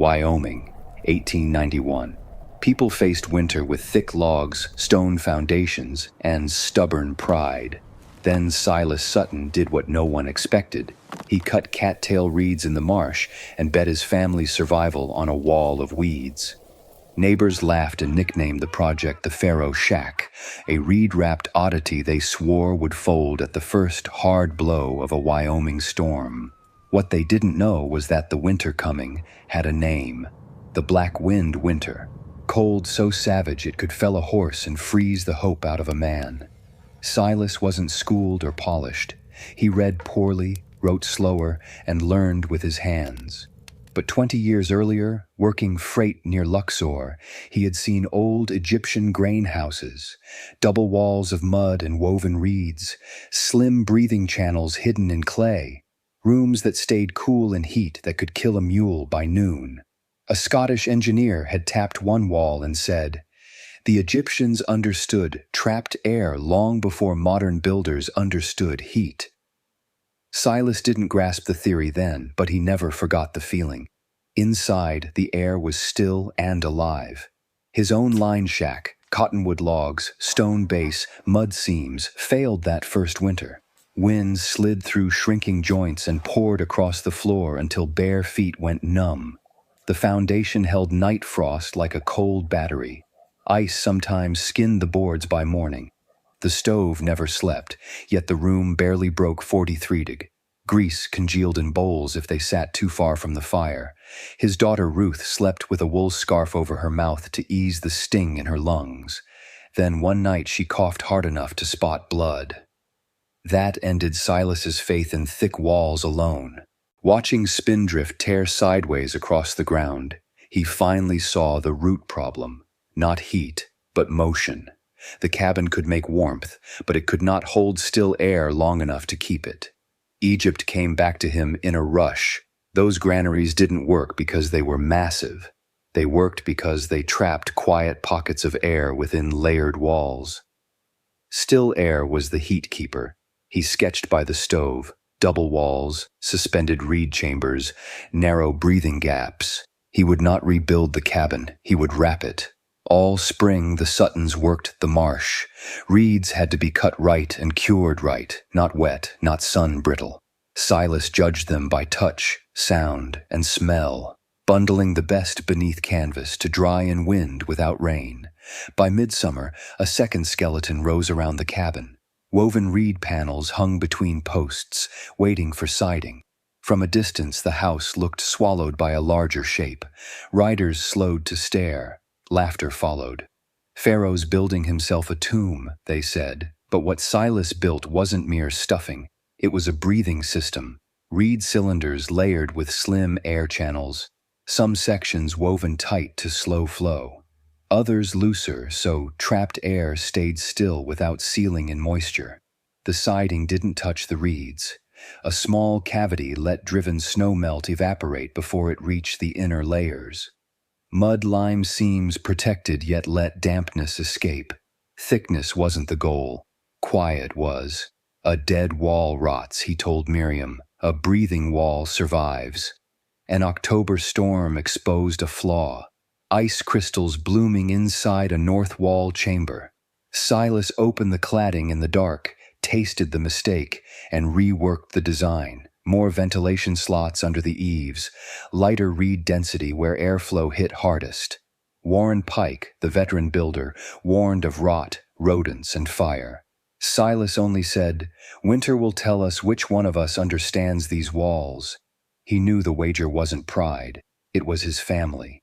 Wyoming, 1891. People faced winter with thick logs, stone foundations, and stubborn pride. Then Silas Sutton did what no one expected. He cut cattail reeds in the marsh and bet his family's survival on a wall of weeds. Neighbors laughed and nicknamed the project the Pharaoh Shack, a reed-wrapped oddity they swore would fold at the first hard blow of a Wyoming storm. What they didn't know was that the winter coming had a name: the Black Wind Winter. Cold so savage it could fell a horse and freeze the hope out of a man. Silas wasn't schooled or polished. He read poorly, wrote slower, and learned with his hands. But 20 years earlier, working freight near Luxor, he had seen old Egyptian grain houses, double walls of mud and woven reeds, slim breathing channels hidden in clay, rooms that stayed cool in heat that could kill a mule by noon. A Scottish engineer had tapped one wall and said, "The Egyptians understood trapped air long before modern builders understood heat." Silas didn't grasp the theory then, but he never forgot the feeling. Inside, the air was still and alive. His own line shack, cottonwood logs, stone base, mud seams, failed that first winter. Winds slid through shrinking joints and poured across the floor until bare feet went numb. The foundation held night frost like a cold battery. Ice sometimes skinned the boards by morning. The stove never slept, yet the room barely broke 43°. Grease congealed in bowls if they sat too far from the fire. His daughter Ruth slept with a wool scarf over her mouth to ease the sting in her lungs. Then one night she coughed hard enough to spot blood. That ended Silas's faith in thick walls alone. Watching Spindrift tear sideways across the ground, he finally saw the root problem. Not heat, but motion. The cabin could make warmth, but it could not hold still air long enough to keep it. Egypt came back to him in a rush. Those granaries didn't work because they were massive. They worked because they trapped quiet pockets of air within layered walls. Still air was the heat keeper. He sketched by the stove, double walls, suspended reed chambers, narrow breathing gaps. He would not rebuild the cabin, he would wrap it. All spring the Suttons worked the marsh. Reeds had to be cut right and cured right, not wet, not sun-brittle. Silas judged them by touch, sound, and smell, bundling the best beneath canvas to dry in wind without rain. By midsummer, a second skeleton rose around the cabin. Woven reed panels hung between posts, waiting for siding. From a distance, the house looked swallowed by a larger shape. Riders slowed to stare. Laughter followed. "Pharaoh's building himself a tomb," they said. But what Silas built wasn't mere stuffing. It was a breathing system. Reed cylinders layered with slim air channels. Some sections woven tight to slow flow. Others looser, so trapped air stayed still without sealing in moisture. The siding didn't touch the reeds. A small cavity let driven snowmelt evaporate before it reached the inner layers. Mud-lime seams protected yet let dampness escape. Thickness wasn't the goal. Quiet was. "A dead wall rots," he told Miriam. "A breathing wall survives." An October storm exposed a flaw. Ice crystals blooming inside a north wall chamber. Silas opened the cladding in the dark, tasted the mistake, and reworked the design. More ventilation slots under the eaves, lighter reed density where airflow hit hardest. Warren Pike, the veteran builder, warned of rot, rodents, and fire. Silas only said, "Winter will tell us which one of us understands these walls." He knew the wager wasn't pride, it was his family.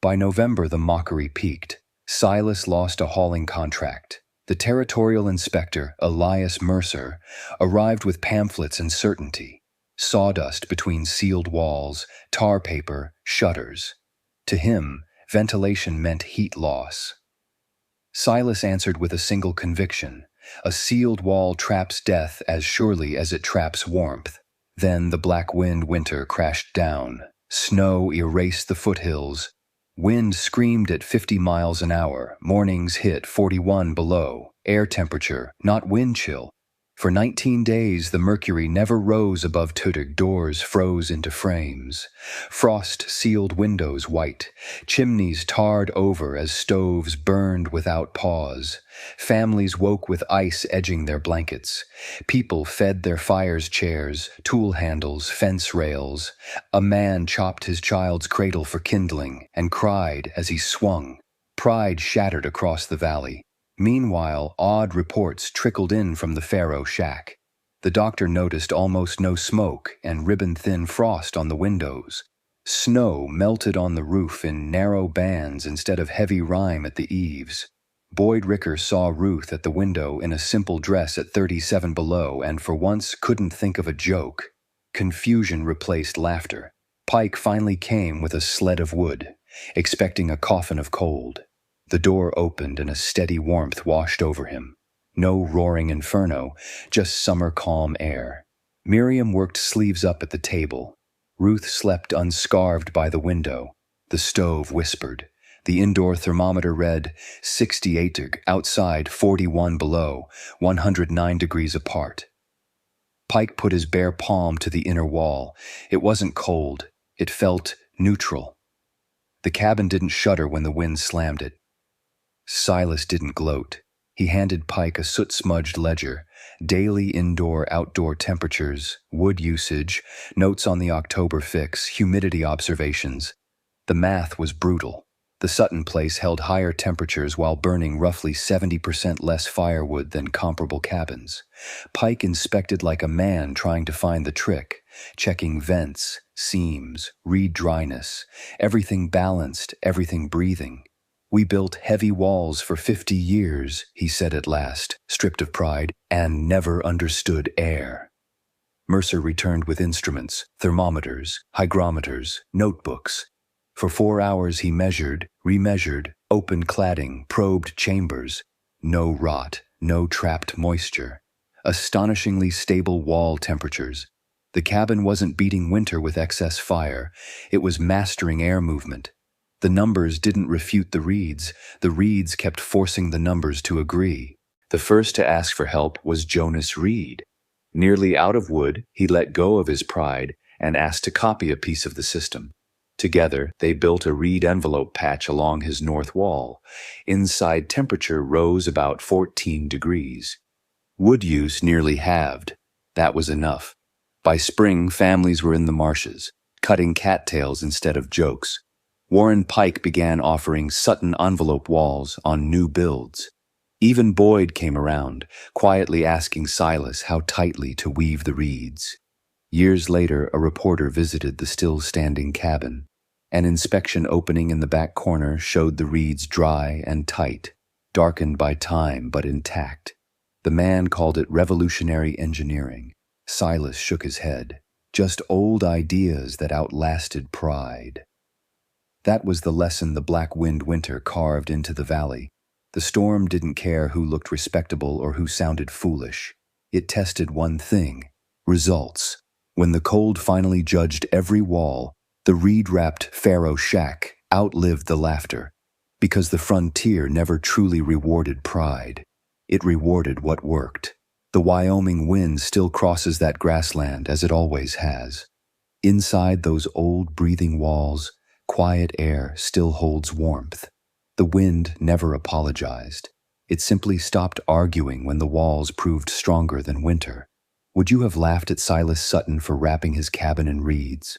By November, the mockery peaked. Silas lost a hauling contract. The territorial inspector, Elias Mercer, arrived with pamphlets and certainty. Sawdust between sealed walls, tar paper, shutters. To him, ventilation meant heat loss. Silas answered with a single conviction: a sealed wall traps death as surely as it traps warmth. Then the Black Wind Winter crashed down. Snow erased the foothills. Wind screamed at 50 miles an hour. Mornings hit 41 below. Air temperature, not wind chill. For 19 days, the mercury never rose above Tudig. Doors froze into frames. Frost sealed windows white. Chimneys tarred over as stoves burned without pause. Families woke with ice edging their blankets. People fed their fires chairs, tool handles, fence rails. A man chopped his child's cradle for kindling and cried as he swung. Pride shattered across the valley. Meanwhile, odd reports trickled in from the Faro shack. The doctor noticed almost no smoke and ribbon-thin frost on the windows. Snow melted on the roof in narrow bands instead of heavy rime at the eaves. Boyd Ricker saw Ruth at the window in a simple dress at 37 below and for once couldn't think of a joke. Confusion replaced laughter. Pike finally came with a sled of wood, expecting a coffin of cold. The door opened and a steady warmth washed over him. No roaring inferno, just summer calm air. Miriam worked sleeves up at the table. Ruth slept unscarved by the window. The stove whispered. The indoor thermometer read 68, outside 41 below, 109 degrees apart. Pike put his bare palm to the inner wall. It wasn't cold. It felt neutral. The cabin didn't shudder when the wind slammed it. Silas didn't gloat. He handed Pike a soot-smudged ledger, daily indoor-outdoor temperatures, wood usage, notes on the October fix, humidity observations. The math was brutal. The Sutton place held higher temperatures while burning roughly 70% less firewood than comparable cabins. Pike inspected like a man trying to find the trick, checking vents, seams, reed dryness, everything balanced, everything breathing. "We built heavy walls for 50 years, he said at last, stripped of pride, and never understood air." Mercer returned with instruments, thermometers, hygrometers, notebooks. For 4 hours he measured, remeasured, opened cladding, probed chambers. No rot, no trapped moisture. Astonishingly stable wall temperatures. The cabin wasn't beating winter with excess fire, it was mastering air movement. The numbers didn't refute the reeds kept forcing the numbers to agree. The first to ask for help was Jonas Reed. Nearly out of wood, he let go of his pride and asked to copy a piece of the system. Together, they built a reed envelope patch along his north wall. Inside temperature rose about 14 degrees. Wood use nearly halved. That was enough. By spring, families were in the marshes, cutting cattails instead of jokes. Warren Pike began offering Sutton envelope walls on new builds. Even Boyd came around, quietly asking Silas how tightly to weave the reeds. Years later, a reporter visited the still-standing cabin. An inspection opening in the back corner showed the reeds dry and tight, darkened by time but intact. The man called it revolutionary engineering. Silas shook his head. Just old ideas that outlasted pride. That was the lesson the Black Wind winter carved into the valley. The storm didn't care who looked respectable or who sounded foolish. It tested one thing: results. When the cold finally judged every wall, the reed-wrapped Faro shack outlived the laughter, because the frontier never truly rewarded pride. It rewarded what worked. The Wyoming wind still crosses that grassland as it always has. Inside those old breathing walls, quiet air still holds warmth. The wind never apologized. It simply stopped arguing when the walls proved stronger than winter. Would you have laughed at Silas Sutton for wrapping his cabin in reeds?